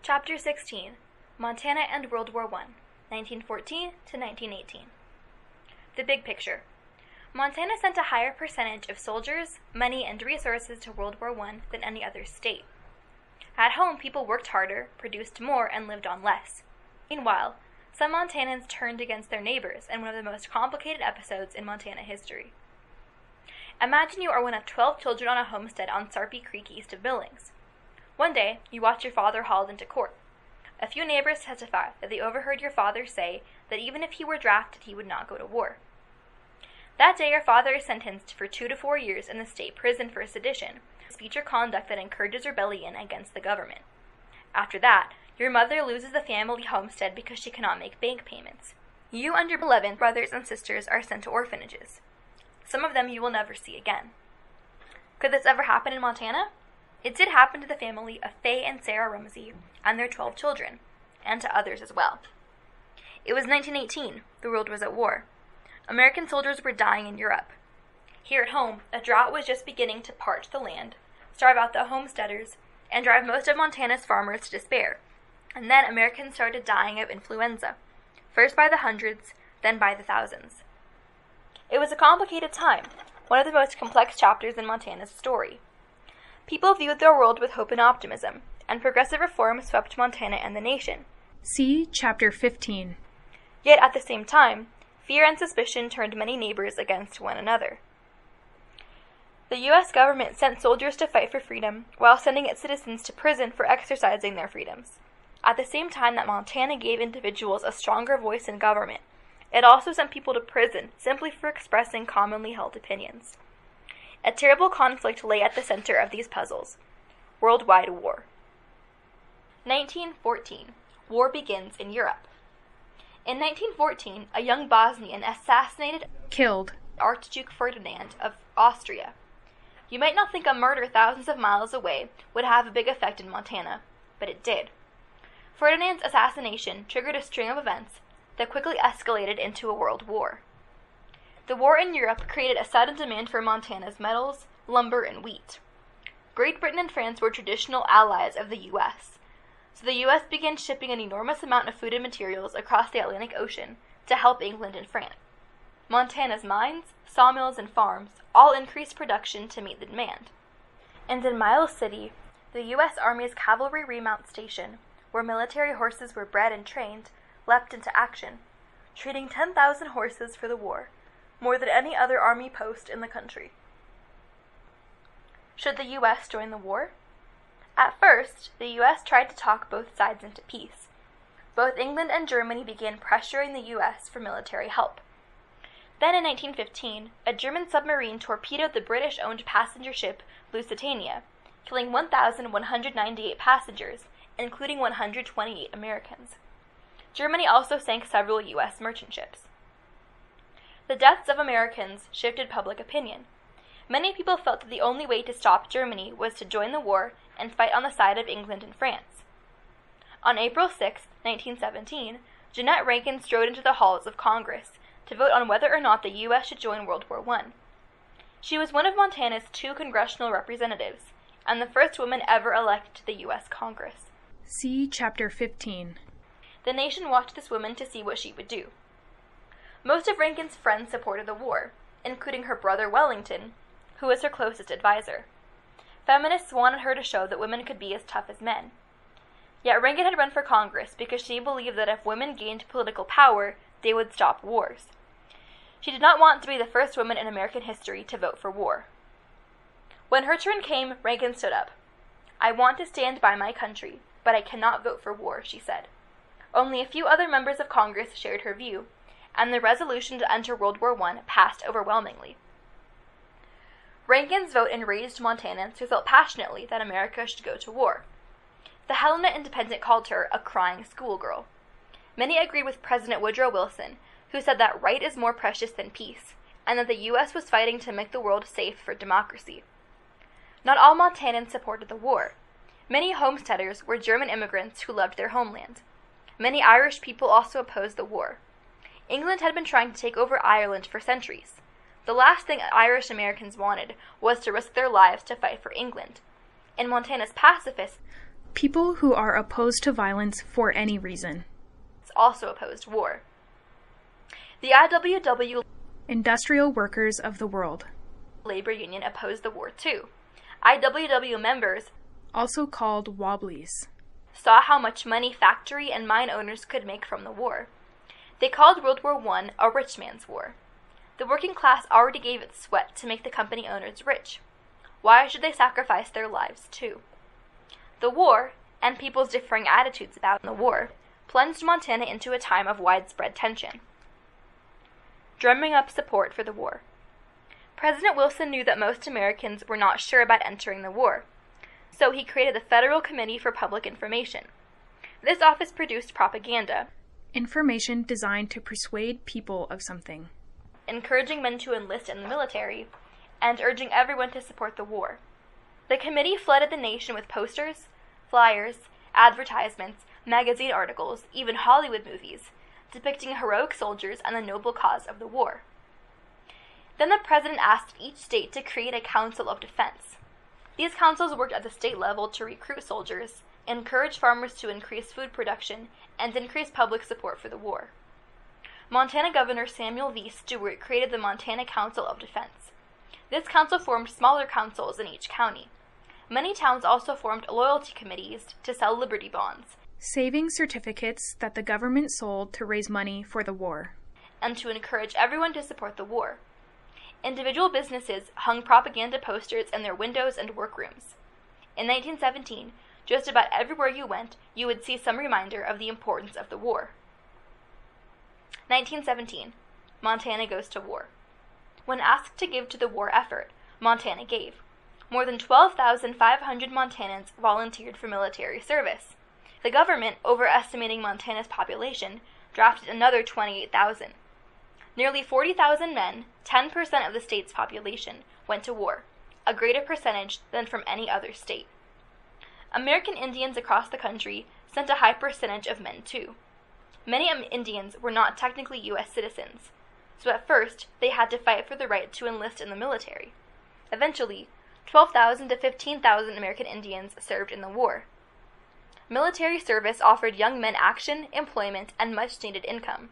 Chapter 16, Montana and World War I, 1914 to 1918. The big picture. Montana sent a higher percentage of soldiers, money, and resources to World War I than any other state. At home, people worked harder, produced more, and lived on less. Meanwhile, some Montanans turned against their neighbors in one of the most complicated episodes in Montana history. Imagine you are one of 12 children on a homestead on Sarpy Creek east of Billings. One day, you watch your father hauled into court. A few neighbors testify that they overheard your father say that even if he were drafted, he would not go to war. That day, your father is sentenced for 2 to 4 years in the state prison for sedition, future conduct that encourages rebellion against the government. After that, your mother loses the family homestead because she cannot make bank payments. You and your 11 brothers and sisters are sent to orphanages. Some of them you will never see again. Could this ever happen in Montana? It did happen to the family of Faye and Sarah Rumsey and their 12 children, and to others as well. It was 1918. The world was at war. American soldiers were dying in Europe. Here at home, a drought was just beginning to parch the land, starve out the homesteaders, and drive most of Montana's farmers to despair. And then Americans started dying of influenza, first by the hundreds, then by the thousands. It was a complicated time, one of the most complex chapters in Montana's story. People viewed their world with hope and optimism, and progressive reform swept Montana and the nation. See Chapter 15. Yet at the same time, fear and suspicion turned many neighbors against one another. The U.S. government sent soldiers to fight for freedom, while sending its citizens to prison for exercising their freedoms. At the same time that Montana gave individuals a stronger voice in government, it also sent people to prison simply for expressing commonly held opinions. A terrible conflict lay at the center of these puzzles: worldwide war. 1914. War begins in Europe. In 1914, a young Bosnian killed Archduke Ferdinand of Austria. You might not think a murder thousands of miles away would have a big effect in Montana, but it did. Ferdinand's assassination triggered a string of events that quickly escalated into a world war. The war in Europe created a sudden demand for Montana's metals, lumber, and wheat. Great Britain and France were traditional allies of the U.S., so the U.S. began shipping an enormous amount of food and materials across the Atlantic Ocean to help England and France. Montana's mines, sawmills, and farms all increased production to meet the demand. And in Miles City, the U.S. Army's Cavalry Remount Station, where military horses were bred and trained, leapt into action, treating 10,000 horses for the war, more than any other army post in the country. Should the U.S. join the war? At first, the U.S. tried to talk both sides into peace. Both England and Germany began pressuring the U.S. for military help. Then in 1915, a German submarine torpedoed the British-owned passenger ship Lusitania, killing 1,198 passengers, including 128 Americans. Germany also sank several U.S. merchant ships. The deaths of Americans shifted public opinion. Many people felt that the only way to stop Germany was to join the war and fight on the side of England and France. On April 6, 1917, Jeannette Rankin strode into the halls of Congress to vote on whether or not the U.S. should join World War I. She was one of Montana's 2 congressional representatives, and the first woman ever elected to the U.S. Congress. See Chapter 15. The nation watched this woman to see what she would do. Most of Rankin's friends supported the war, including her brother Wellington, who was her closest advisor. Feminists wanted her to show that women could be as tough as men. Yet Rankin had run for Congress because she believed that if women gained political power, they would stop wars. She did not want to be the first woman in American history to vote for war. When her turn came, Rankin stood up. "I want to stand by my country, but I cannot vote for war," she said. Only a few other members of Congress shared her view, and the resolution to enter World War I passed overwhelmingly. Rankin's vote enraged Montanans who felt passionately that America should go to war. The Helena Independent called her a crying schoolgirl. Many agreed with President Woodrow Wilson, who said that right is more precious than peace, and that the U.S. was fighting to make the world safe for democracy. Not all Montanans supported the war. Many homesteaders were German immigrants who loved their homeland. Many Irish people also opposed the war. England had been trying to take over Ireland for centuries. The last thing Irish Americans wanted was to risk their lives to fight for England. And Montana's pacifists People who are opposed to violence for any reason. Also opposed war. The IWW, Industrial Workers of the World, labor union, opposed the war too. IWW members, also called Wobblies, saw how much money factory and mine owners could make from the war. They called World War I a rich man's war. The working class already gave its sweat to make the company owners rich. Why should they sacrifice their lives too? The war, and people's differing attitudes about the war, plunged Montana into a time of widespread tension, drumming up support for the war. President Wilson knew that most Americans were not sure about entering the war, so he created the Federal Committee for Public Information. This office produced propaganda, information designed to persuade people of something, encouraging men to enlist in the military, and urging everyone to support the war. The committee flooded the nation with posters, flyers, advertisements, magazine articles, even Hollywood movies, depicting heroic soldiers and the noble cause of the war. Then the president asked each state to create a council of defense. These councils worked at the state level to recruit soldiers, encourage farmers to increase food production, and increase public support for the war. Montana Governor Samuel V. Stewart created the Montana Council of Defense. This council formed smaller councils in each county. Many towns also formed loyalty committees to sell Liberty bonds, saving certificates that the government sold to raise money for the war, and to encourage everyone to support the war. Individual businesses hung propaganda posters in their windows and workrooms. In 1917, just about everywhere you went, you would see some reminder of the importance of the war. 1917. Montana goes to war. When asked to give to the war effort, Montana gave. More than 12,500 Montanans volunteered for military service. The government, overestimating Montana's population, drafted another 28,000. Nearly 40,000 men, 10% of the state's population, went to war, a greater percentage than from any other state. American Indians across the country sent a high percentage of men too. Many Indians were not technically U.S. citizens, so at first they had to fight for the right to enlist in the military. Eventually, 12,000 to 15,000 American Indians served in the war. Military service offered young men action, employment, and much-needed income.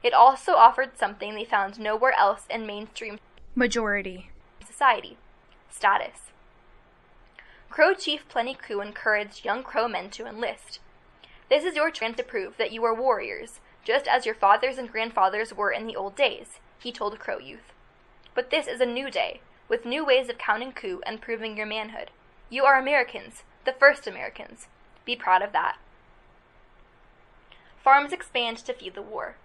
It also offered something they found nowhere else in mainstream majority society: status. Crow Chief Plenty Crew encouraged young Crow men to enlist. This is your chance to prove that you are warriors, just as your fathers and grandfathers were in the old days, he told Crow youth. But this is a new day, with new ways of counting coup and proving your manhood. You are Americans, the first Americans. Be proud of that. Farms expand to feed the war.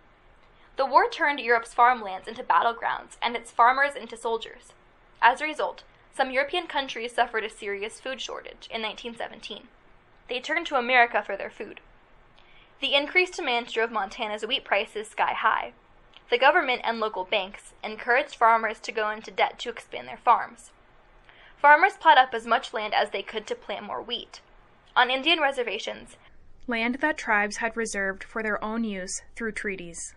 The war turned Europe's farmlands into battlegrounds and its farmers into soldiers. As a result, some European countries suffered a serious food shortage in 1917. They turned to America for their food. The increased demand drove Montana's wheat prices sky high. The government and local banks encouraged farmers to go into debt to expand their farms. Farmers plowed up as much land as they could to plant more wheat. On Indian reservations, land that tribes had reserved for their own use through treaties,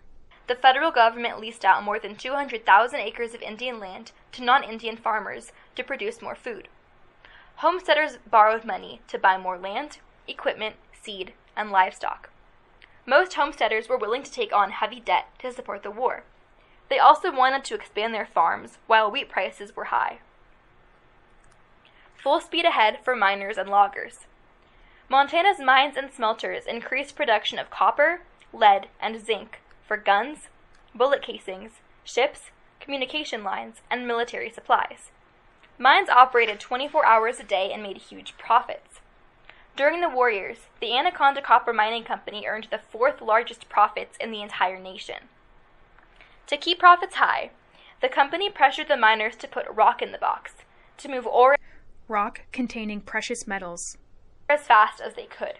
the federal government leased out more than 200,000 acres of Indian land to non-Indian farmers to produce more food. Homesteaders borrowed money to buy more land, equipment, seed, and livestock. Most homesteaders were willing to take on heavy debt to support the war. They also wanted to expand their farms while wheat prices were high. Full speed ahead for miners and loggers. Montana's mines and smelters increased production of copper, lead, and zinc for guns, bullet casings, ships, communication lines, and military supplies. Mines operated 24 hours a day and made huge profits. During the war years, the Anaconda Copper Mining Company earned the fourth largest profits in the entire nation. To keep profits high, the company pressured the miners to put rock in the box, to move ore, rock containing precious metals, as fast as they could.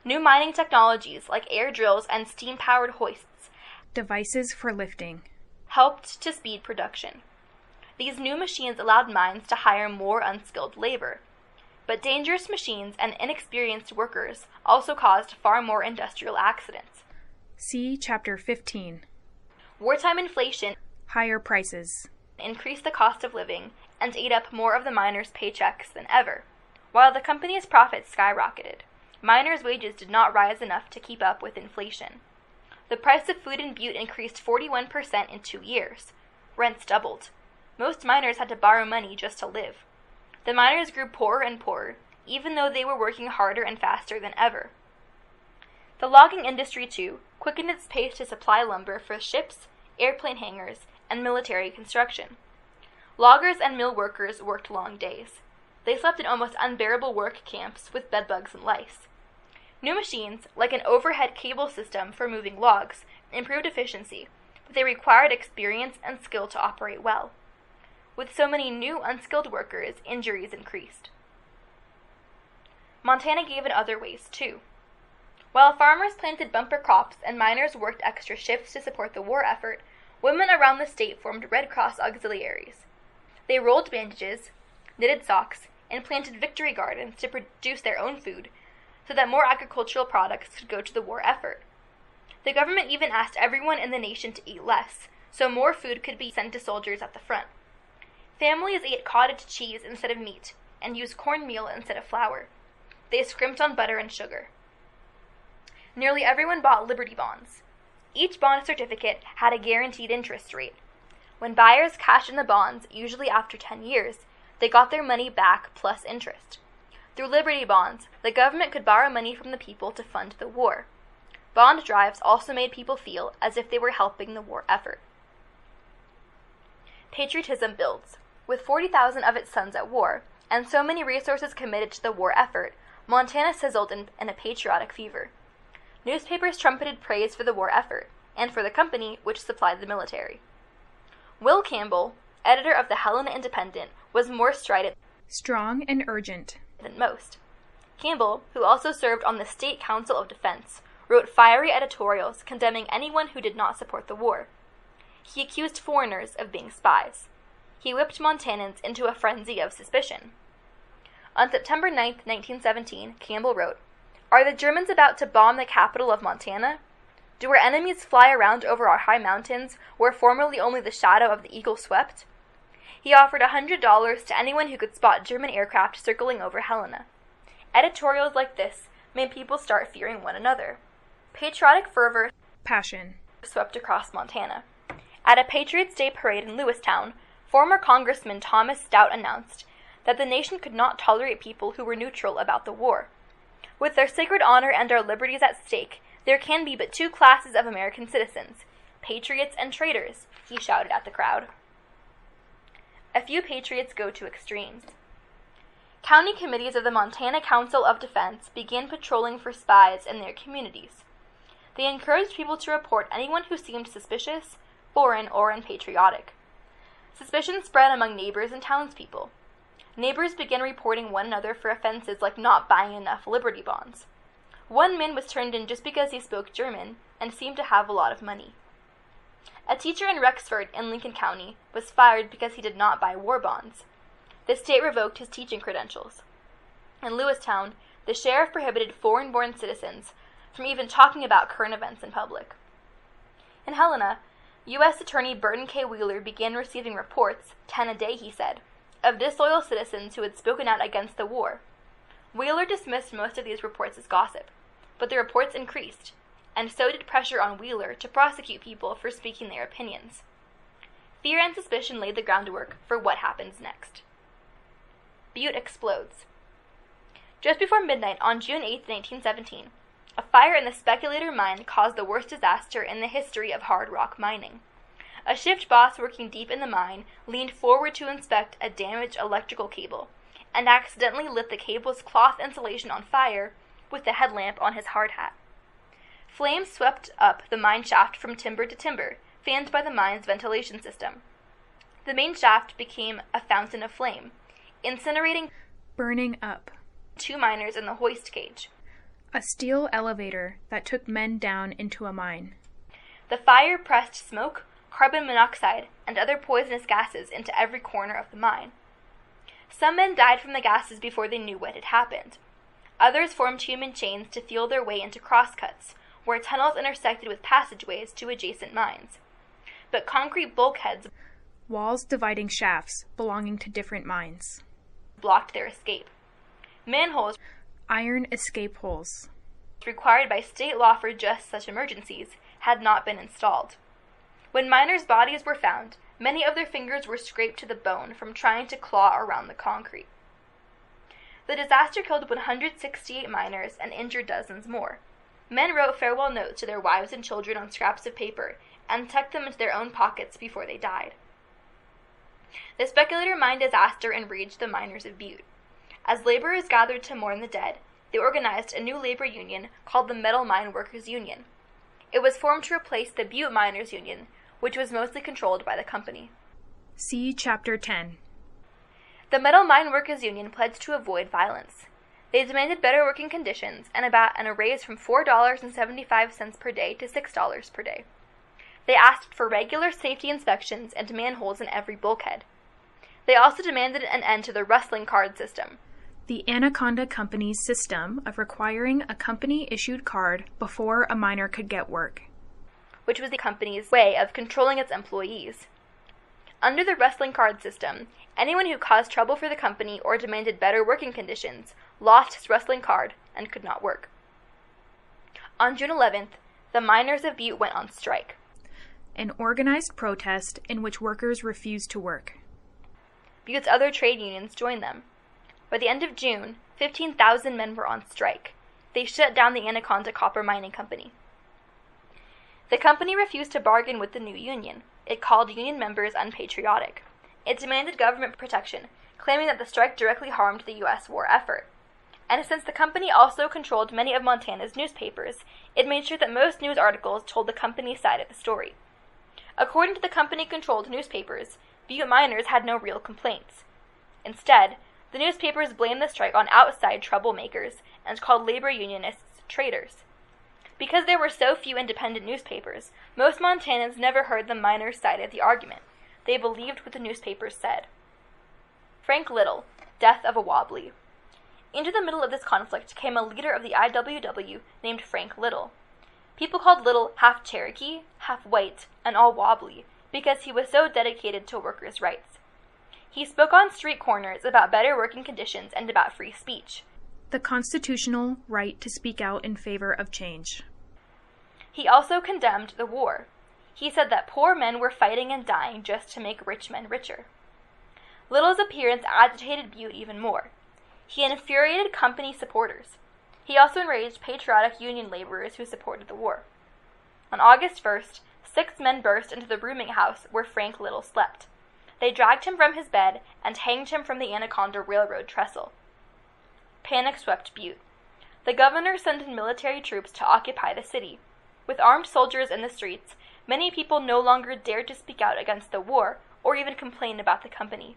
New mining technologies like air drills and steam-powered hoists, devices for lifting, helped to speed production. These new machines allowed mines to hire more unskilled labor. But dangerous machines and inexperienced workers also caused far more industrial accidents. See Chapter 15. Wartime inflation, higher prices, increased the cost of living and ate up more of the miners' paychecks than ever, while the company's profits skyrocketed. miners' wages did not rise enough to keep up with inflation. The price of food in Butte increased 41% in 2 years. Rents doubled. Most miners had to borrow money just to live. The miners grew poorer and poorer, even though they were working harder and faster than ever. The logging industry, too, quickened its pace to supply lumber for ships, airplane hangars, and military construction. Loggers and mill workers worked long days. They slept in almost unbearable work camps with bedbugs and lice. New machines, like an overhead cable system for moving logs, improved efficiency, but they required experience and skill to operate well. With so many new unskilled workers, injuries increased. Montana gave in other ways, too. While farmers planted bumper crops and miners worked extra shifts to support the war effort, women around the state formed Red Cross auxiliaries. They rolled bandages, knitted socks, and planted victory gardens to produce their own food, so that more agricultural products could go to the war effort. The government even asked everyone in the nation to eat less, so more food could be sent to soldiers at the front. Families ate cottage cheese instead of meat, and used cornmeal instead of flour. They scrimped on butter and sugar. Nearly everyone bought Liberty bonds. Each bond certificate had a guaranteed interest rate. When buyers cashed in the bonds, usually after 10 years, they got their money back plus interest. Through Liberty bonds, the government could borrow money from the people to fund the war. Bond drives also made people feel as if they were helping the war effort. Patriotism builds. With 40,000 of its sons at war, and so many resources committed to the war effort, Montana sizzled in a patriotic fever. Newspapers trumpeted praise for the war effort, and for the company which supplied the military. Will Campbell, editor of the Helena Independent, was more strident, strong and urgent, than most. Campbell, who also served on the State Council of Defense, wrote fiery editorials condemning anyone who did not support the war. He accused foreigners of being spies. He whipped Montanans into a frenzy of suspicion. On September 9, 1917, Campbell wrote, "Are the Germans about to bomb the capital of Montana? Do our enemies fly around over our high mountains, where formerly only the shadow of the eagle swept?" He offered $100 to anyone who could spot German aircraft circling over Helena. Editorials like this made people start fearing one another. Patriotic fervor, passion, swept across Montana. At a Patriots' Day parade in Lewistown, former Congressman Thomas Stout announced that the nation could not tolerate people who were neutral about the war. "With their sacred honor and our liberties at stake, there can be but two classes of American citizens, patriots and traitors," he shouted at the crowd. A few patriots go to extremes. County committees of the Montana Council of Defense began patrolling for spies in their communities. They encouraged people to report anyone who seemed suspicious, foreign, or unpatriotic. Suspicion spread among neighbors and townspeople. Neighbors began reporting one another for offenses like not buying enough Liberty bonds. One man was turned in just because he spoke German and seemed to have a lot of money. A teacher in Rexford in Lincoln County was fired because he did not buy war bonds. The state revoked his teaching credentials. In Lewistown, the sheriff prohibited foreign-born citizens from even talking about current events in public. In Helena, U.S. Attorney Burton K. Wheeler began receiving reports, 10 a day he said, of disloyal citizens who had spoken out against the war. Wheeler dismissed most of these reports as gossip, but the reports increased, and so did pressure on Wheeler to prosecute people for speaking their opinions. Fear and suspicion laid the groundwork for what happens next. Butte explodes. Just before midnight on June 8, 1917, a fire in the Speculator mine caused the worst disaster in the history of hard rock mining. A shift boss working deep in the mine leaned forward to inspect a damaged electrical cable, and accidentally lit the cable's cloth insulation on fire with the headlamp on his hard hat. Flames swept up the mine shaft from timber to timber, fanned by the mine's ventilation system. The main shaft became a fountain of flame, incinerating, burning up 2 miners in the hoist cage. A steel elevator that took men down into a mine. The fire pressed smoke, carbon monoxide, and other poisonous gases into every corner of the mine. Some men died from the gases before they knew what had happened. Others formed human chains to feel their way into crosscuts, where tunnels intersected with passageways to adjacent mines. But concrete bulkheads, walls dividing shafts belonging to different mines, blocked their escape. Manholes, Iron escape holes. Required by state law for just such emergencies had not been installed. When miners' bodies were found, many of their fingers were scraped to the bone from trying to claw around the concrete. The disaster killed 168 miners and injured dozens more. Men wrote farewell notes to their wives and children on scraps of paper and tucked them into their own pockets before they died. The speculator mine disaster enraged the miners of Butte. As laborers gathered to mourn the dead, they organized a new labor union called the Metal Mine Workers Union. It was formed to replace the Butte Miners Union, which was mostly controlled by the company. See Chapter 10. The Metal Mine Workers Union pledged to avoid violence. They demanded better working conditions and a raise from $4.75 per day to $6 per day. They asked for regular safety inspections and manholes in every bulkhead. They also demanded an end to the rustling card system, the Anaconda Company's system of requiring a company-issued card before a miner could get work, which was the company's way of controlling its employees. Under the rustling card system, anyone who caused trouble for the company or demanded better working conditions lost his rustling card and could not work. On June 11th, the miners of Butte went on strike, an organized protest in which workers refused to work. Butte's other trade unions joined them. By the end of June, 15,000 men were on strike. They shut down the Anaconda Copper Mining Company. The company refused to bargain with the new union. It called union members unpatriotic. It demanded government protection, claiming that the strike directly harmed the U.S. war effort. And since the company also controlled many of Montana's newspapers, it made sure that most news articles told the company's side of the story. According to the company-controlled newspapers, Butte miners had no real complaints. Instead, the newspapers blamed the strike on outside troublemakers and called labor unionists traitors. Because there were so few independent newspapers, most Montanans never heard the miners' side of the argument. They believed what the newspapers said. Frank Little, death of a wobbly. Into the middle of this conflict came a leader of the IWW named Frank Little. People called Little half Cherokee, half white, and all wobbly, because he was so dedicated to workers' rights. He spoke on street corners about better working conditions and about free speech, the constitutional right to speak out in favor of change. He also condemned the war. He said that poor men were fighting and dying just to make rich men richer. Little's appearance agitated Butte even more. He infuriated company supporters. He also enraged patriotic union laborers who supported the war. On August 1st, 6 men burst into the rooming house where Frank Little slept. They dragged him from his bed and hanged him from the Anaconda Railroad trestle. Panic swept Butte. The governor sent in military troops to occupy the city. With armed soldiers in the streets, many people no longer dared to speak out against the war or even complain about the company.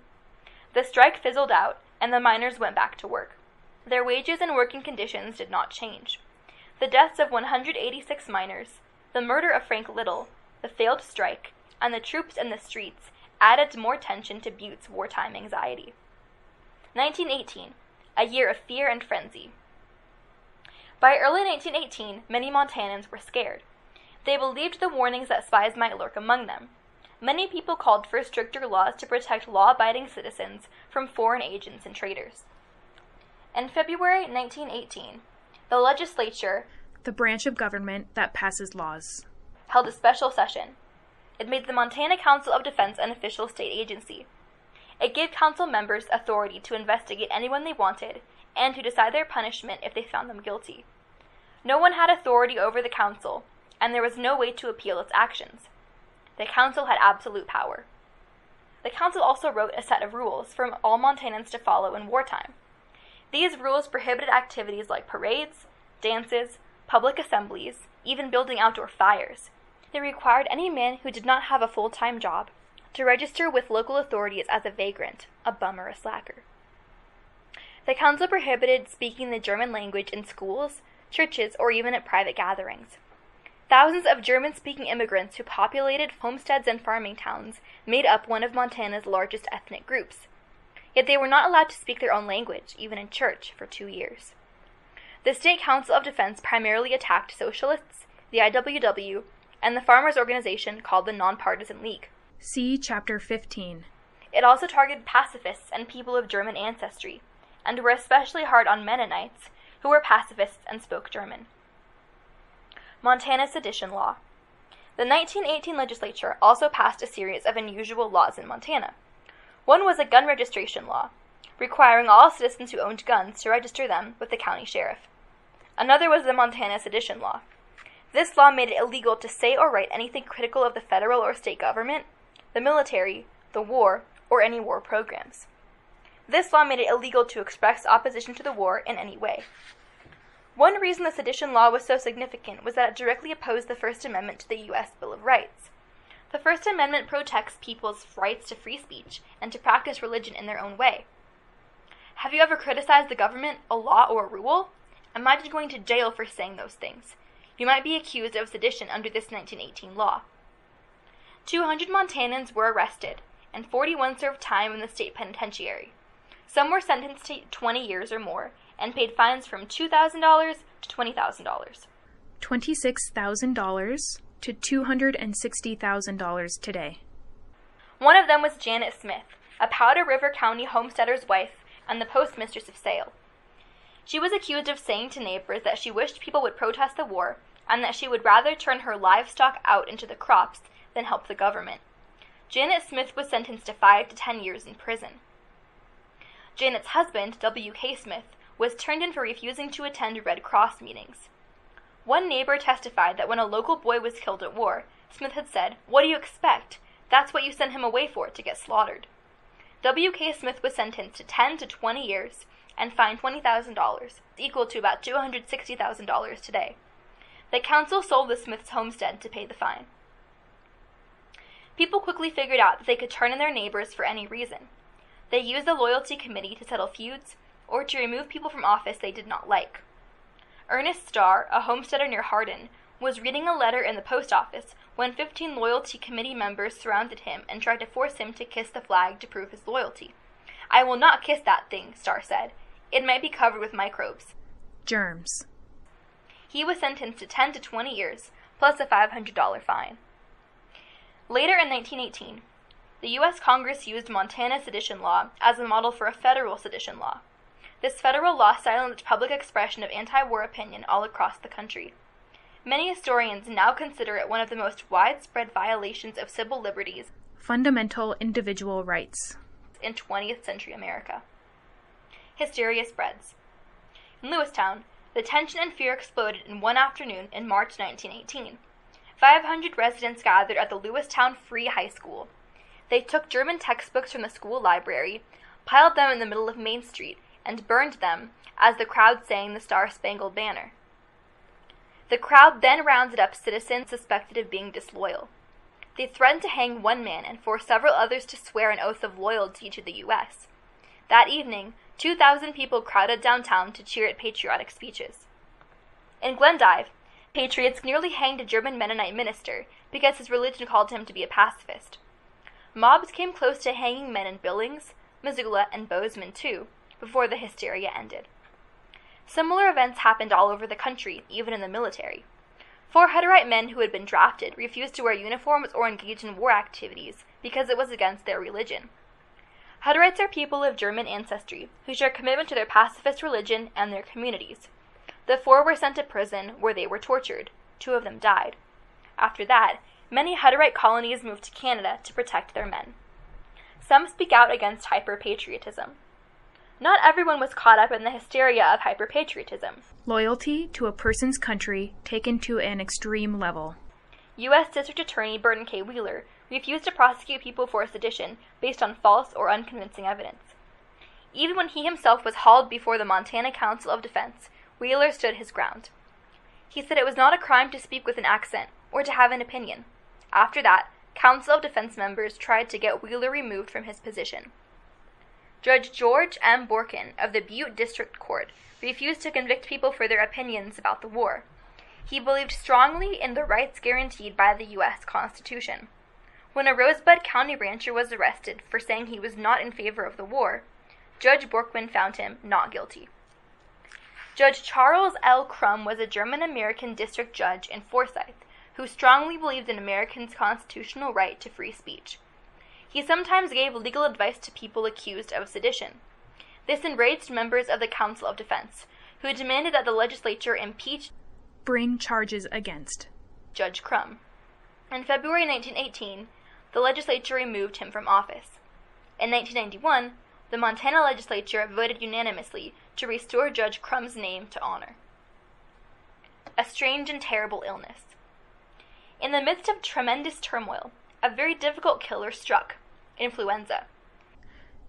The strike fizzled out, and the miners went back to work. Their wages and working conditions did not change. The deaths of 186 miners, the murder of Frank Little, the failed strike, and the troops in the streets added more tension to Butte's wartime anxiety. 1918, a year of fear and frenzy. By early 1918, many Montanans were scared. They believed the warnings that spies might lurk among them. Many people called for stricter laws to protect law-abiding citizens from foreign agents and traitors. In February 1918, the legislature, the branch of government that passes laws, held a special session. It made the Montana Council of Defense an official state agency. It gave council members authority to investigate anyone they wanted and to decide their punishment if they found them guilty. No one had authority over the council, and there was no way to appeal its actions. The council had absolute power. The council also wrote a set of rules for all Montanans to follow in wartime. These rules prohibited activities like parades, dances, public assemblies, even building outdoor fires. They required any man who did not have a full-time job to register with local authorities as a vagrant, a bum or a slacker. The council prohibited speaking the German language in schools, churches, or even at private gatherings. Thousands of German-speaking immigrants who populated homesteads and farming towns made up one of Montana's largest ethnic groups. Yet they were not allowed to speak their own language, even in church, for 2 years. The State Council of Defense primarily attacked socialists, the IWW, and the farmers' organization called the Nonpartisan League. See Chapter 15. It also targeted pacifists and people of German ancestry, and were especially hard on Mennonites, who were pacifists and spoke German. Montana Sedition Law. The 1918 legislature also passed a series of unusual laws in Montana. One was a gun registration law, requiring all citizens who owned guns to register them with the county sheriff. Another was the Montana Sedition Law. This law made it illegal to say or write anything critical of the federal or state government, the military, the war, or any war programs. This law made it illegal to express opposition to the war in any way. One reason the sedition law was so significant was that it directly opposed the First Amendment to the U.S. Bill of Rights. The First Amendment protects people's rights to free speech and to practice religion in their own way. Have you ever criticized the government, a law, or a rule? Imagine going to jail for saying those things. You might be accused of sedition under this 1918 law. 200 Montanans were arrested, and 41 served time in the state penitentiary. Some were sentenced to 20 years or more, and paid fines from $2,000 to $20,000. $26,000 to $260,000 today. One of them was Janet Smith, a Powder River County homesteader's wife and the postmistress of Sale. She was accused of saying to neighbors that she wished people would protest the war and that she would rather turn her livestock out into the crops than help the government. Janet Smith was sentenced to 5 to 10 years in prison. Janet's husband, W.K. Smith, was turned in for refusing to attend Red Cross meetings. One neighbor testified that when a local boy was killed at war, Smith had said, "What do you expect? That's what you sent him away for, to get slaughtered." W.K. Smith was sentenced to 10 to 20 years and fined $20,000, equal to about $260,000 today. The council sold the Smiths' homestead to pay the fine. People quickly figured out that they could turn on their neighbors for any reason. They used the loyalty committee to settle feuds or to remove people from office they did not like. Ernest Starr, a homesteader near Hardin, was reading a letter in the post office when 15 loyalty committee members surrounded him and tried to force him to kiss the flag to prove his loyalty. "I will not kiss that thing," Starr said. "It might be covered with microbes." Germs. He was sentenced to 10 to 20 years, plus a $500 fine. Later in 1918, the U.S. Congress used Montana sedition law as a model for a federal sedition law. This federal law silenced public expression of anti-war opinion all across the country. Many historians now consider it one of the most widespread violations of civil liberties, fundamental individual rights, in 20th century America. Hysteria spreads. In Lewistown, the tension and fear exploded in one afternoon in March 1918. 500 residents gathered at the Lewistown Free High School. They took German textbooks from the school library, piled them in the middle of Main Street, and burned them as the crowd sang the Star-Spangled Banner. The crowd then rounded up citizens suspected of being disloyal. They threatened to hang one man and force several others to swear an oath of loyalty to the U.S. That evening, 2,000 people crowded downtown to cheer at patriotic speeches. In Glendive, patriots nearly hanged a German Mennonite minister because his religion called him to be a pacifist. Mobs came close to hanging men in Billings, Missoula, and Bozeman, too, before the hysteria ended. Similar events happened all over the country, even in the military. 4 Hutterite men who had been drafted refused to wear uniforms or engage in war activities because it was against their religion. Hutterites are people of German ancestry who share commitment to their pacifist religion and their communities. The 4 were sent to prison where they were tortured. 2 of them died. After that, many Hutterite colonies moved to Canada to protect their men. Some speak out against hyper-patriotism. Not everyone was caught up in the hysteria of hyper-patriotism. Loyalty to a person's country taken to an extreme level. U.S. District Attorney Burton K. Wheeler refused to prosecute people for sedition based on false or unconvincing evidence. Even when he himself was hauled before the Montana Council of Defense, Wheeler stood his ground. He said it was not a crime to speak with an accent or to have an opinion. After that, Council of Defense members tried to get Wheeler removed from his position. Judge George M. Borkin of the Butte District Court refused to convict people for their opinions about the war. He believed strongly in the rights guaranteed by the U.S. Constitution. When a Rosebud County rancher was arrested for saying he was not in favor of the war, Judge Borkman found him not guilty. Judge Charles L. Crum was a German-American district judge in Forsyth who strongly believed in Americans' constitutional right to free speech. He sometimes gave legal advice to people accused of sedition. This enraged members of the Council of Defense, who demanded that the legislature impeach bring charges against Judge Crum. In February 1918, the legislature removed him from office. In 1991, the Montana legislature voted unanimously to restore Judge Crum's name to honor. A strange and terrible illness. In the midst of tremendous turmoil, a very difficult killer struck: influenza.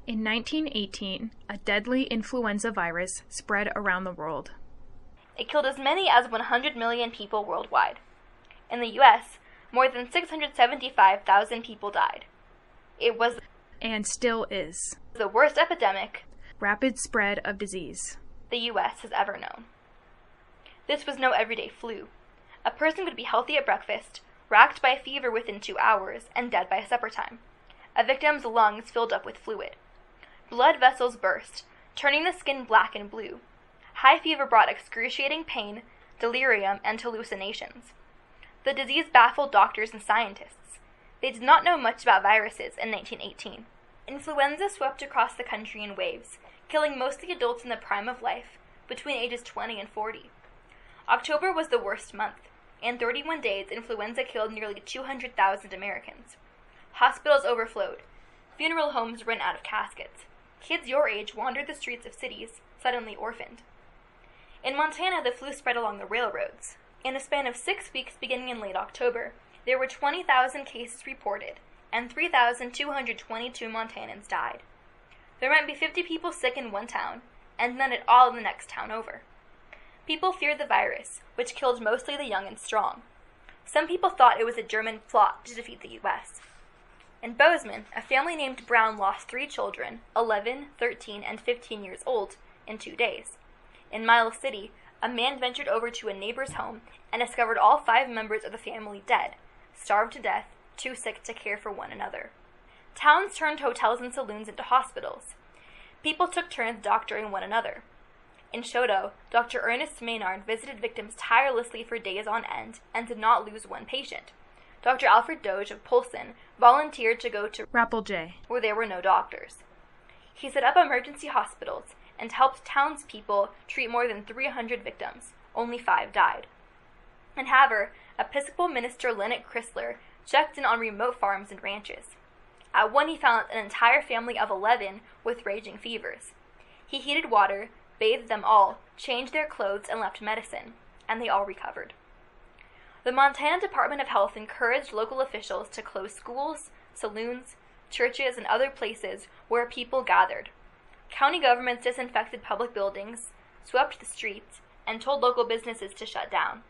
In 1918, a deadly influenza virus spread around the world. It killed as many as 100 million people worldwide. In the U.S., more than 675,000 people died. It was, and still is, the worst epidemic, rapid spread of disease, the U.S. has ever known. This was no everyday flu. A person could be healthy at breakfast, racked by a fever within 2 hours, and dead by supper time. A victim's lungs filled up with fluid. Blood vessels burst, turning the skin black and blue. High fever brought excruciating pain, delirium, and hallucinations. The disease baffled doctors and scientists. They did not know much about viruses in 1918. Influenza swept across the country in waves, killing mostly adults in the prime of life, between ages 20 and 40. October was the worst month. In 31 days, influenza killed nearly 200,000 Americans. Hospitals overflowed. Funeral homes ran out of caskets. Kids your age wandered the streets of cities, suddenly orphaned. In Montana, the flu spread along the railroads. In a span of 6 weeks beginning in late October, there were 20,000 cases reported, and 3,222 Montanans died. There might be 50 people sick in one town, and none at all in the next town over. People feared the virus, which killed mostly the young and strong. Some people thought it was a German plot to defeat the U.S. In Bozeman, a family named Brown lost 3 children, 11, 13, and 15 years old, in 2 days. In Miles City, a man ventured over to a neighbor's home and discovered all 5 members of the family dead, starved to death, too sick to care for one another. Towns turned hotels and saloons into hospitals. People took turns doctoring one another. In Choteau, Dr. Ernest Maynard visited victims tirelessly for days on end and did not lose one patient. Dr. Alfred Doge of Polson volunteered to go to Rapelje, where there were no doctors. He set up emergency hospitals and helped townspeople treat more than 300 victims. Only 5 died. In Havre, Episcopal minister Leonard Chrysler checked in on remote farms and ranches. At one, he found an entire family of 11 with raging fevers. He heated water, bathed them all, changed their clothes, and left medicine, and they all recovered. The Montana Department of Health encouraged local officials to close schools, saloons, churches, and other places where people gathered. County governments disinfected public buildings, swept the streets, and told local businesses to shut down.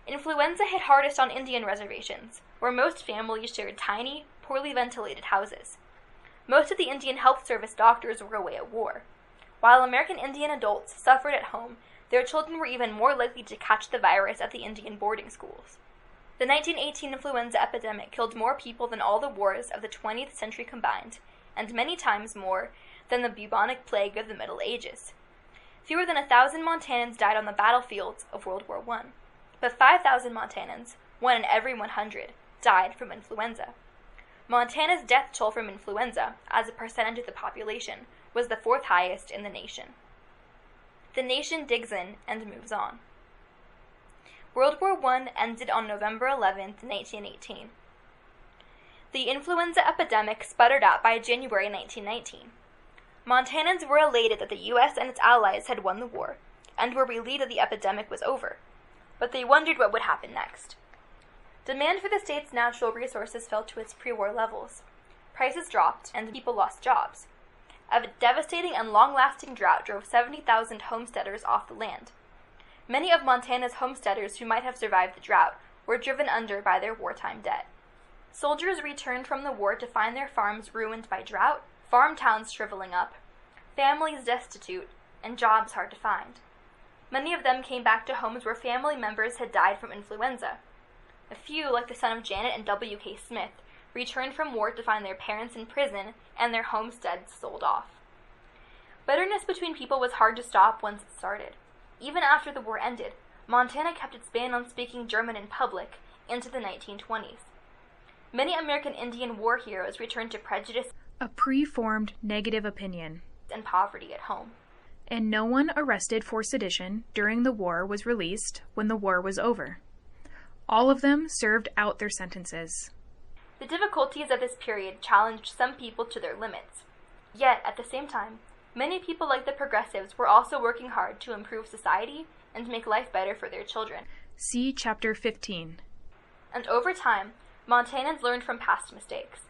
Influenza hit hardest on Indian reservations, where most families shared tiny, poorly ventilated houses. Most of the Indian Health Service doctors were away at war. While American Indian adults suffered at home, their children were even more likely to catch the virus at the Indian boarding schools. The 1918 influenza epidemic killed more people than all the wars of the 20th century combined, and many times more than the bubonic plague of the Middle Ages. Fewer than 1,000 Montanans died on the battlefields of World War I, but 5,000 Montanans, 1 in every 100, died from influenza. Montana's death toll from influenza, as a percentage of the population, was the 4th highest in the nation. The nation digs in and moves on. World War I ended on November 11, 1918. The influenza epidemic sputtered out by January 1919. Montanans were elated that the U.S. and its allies had won the war, and were relieved that the epidemic was over, but they wondered what would happen next. Demand for the state's natural resources fell to its pre-war levels. Prices dropped, and people lost jobs. A devastating and long-lasting drought drove 70,000 homesteaders off the land. Many of Montana's homesteaders who might have survived the drought were driven under by their wartime debt. Soldiers returned from the war to find their farms ruined by drought, farm towns shriveling up, families destitute, and jobs hard to find. Many of them came back to homes where family members had died from influenza. A few, like the son of Janet and W.K. Smith, returned from war to find their parents in prison and their homesteads sold off. Bitterness between people was hard to stop once it started. Even after the war ended, Montana kept its ban on speaking German in public into the 1920s. Many American Indian war heroes returned to prejudice, a preformed negative opinion, and poverty at home. and no one arrested for sedition during the war was released when the war was over. All of them served out their sentences. The difficulties of this period challenged some people to their limits. Yet, at the same time, many people like the progressives were also working hard to improve society and make life better for their children. See Chapter 15. And over time, Montanans learned from past mistakes.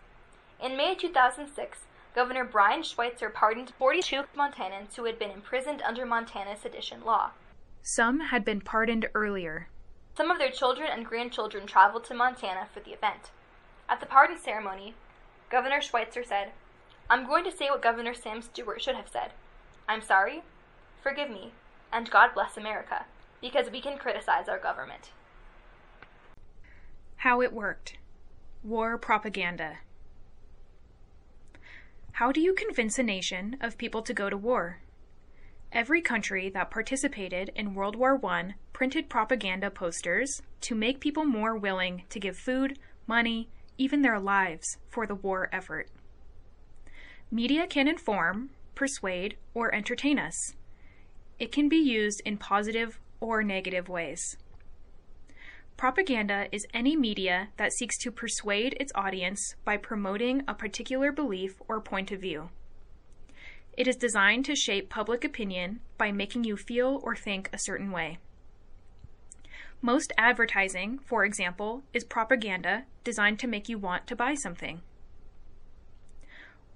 In May 2006, Governor Brian Schweitzer pardoned 42 Montanans who had been imprisoned under Montana's sedition law. Some had been pardoned earlier. Some of their children and grandchildren traveled to Montana for the event. At the pardon ceremony, Governor Schweitzer said, "I'm going to say what Governor Sam Stewart should have said. I'm sorry, forgive me, and God bless America, because we can criticize our government." How it worked. War propaganda. How do you convince a nation of people to go to war? Every country that participated in World War I printed propaganda posters to make people more willing to give food, money, even their lives for the war effort. Media can inform, persuade, or entertain us. It can be used in positive or negative ways. Propaganda is any media that seeks to persuade its audience by promoting a particular belief or point of view. It is designed to shape public opinion by making you feel or think a certain way. Most advertising, for example, is propaganda designed to make you want to buy something.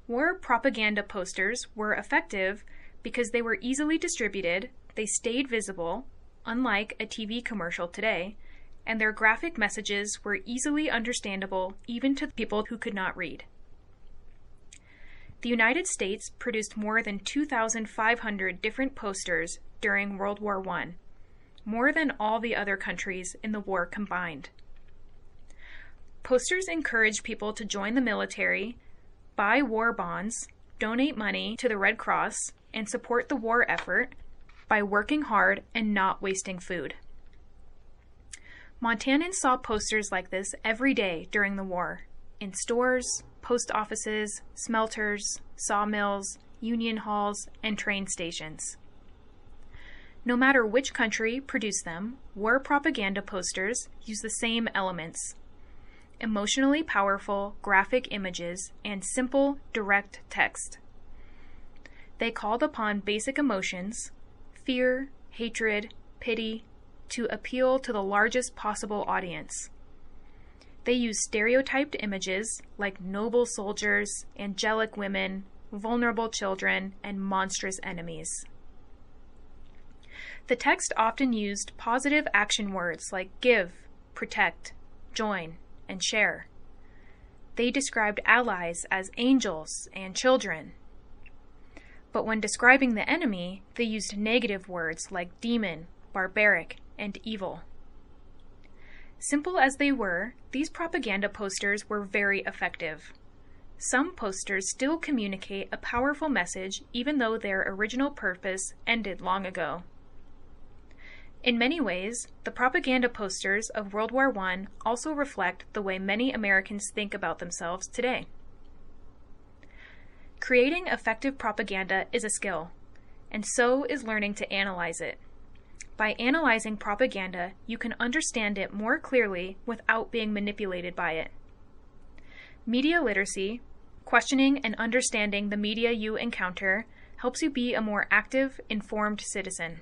War propaganda posters were effective because they were easily distributed, they stayed visible, unlike a TV commercial today, and their graphic messages were easily understandable even to people who could not read. The United States produced more than 2,500 different posters during World War I, more than all the other countries in the war combined. Posters encouraged people to join the military, buy war bonds, donate money to the Red Cross, and support the war effort by working hard and not wasting food. Montanans saw posters like this every day during the war, in stores, post offices, smelters, sawmills, union halls, and train stations. No matter which country produced them, war propaganda posters use the same elements: emotionally powerful graphic images and simple, direct text. They called upon basic emotions, fear, hatred, pity, to appeal to the largest possible audience. They use stereotyped images like noble soldiers, angelic women, vulnerable children, and monstrous enemies. The text often used positive action words like give, protect, join, and share. They described allies as angels and children. But when describing the enemy, they used negative words like demon, barbaric, and evil. Simple as they were, these propaganda posters were very effective. Some posters still communicate a powerful message even though their original purpose ended long ago. In many ways, the propaganda posters of World War I also reflect the way many Americans think about themselves today. Creating effective propaganda is a skill, and so is learning to analyze it. By analyzing propaganda, you can understand it more clearly without being manipulated by it. Media literacy, questioning and understanding the media you encounter, helps you be a more active, informed citizen.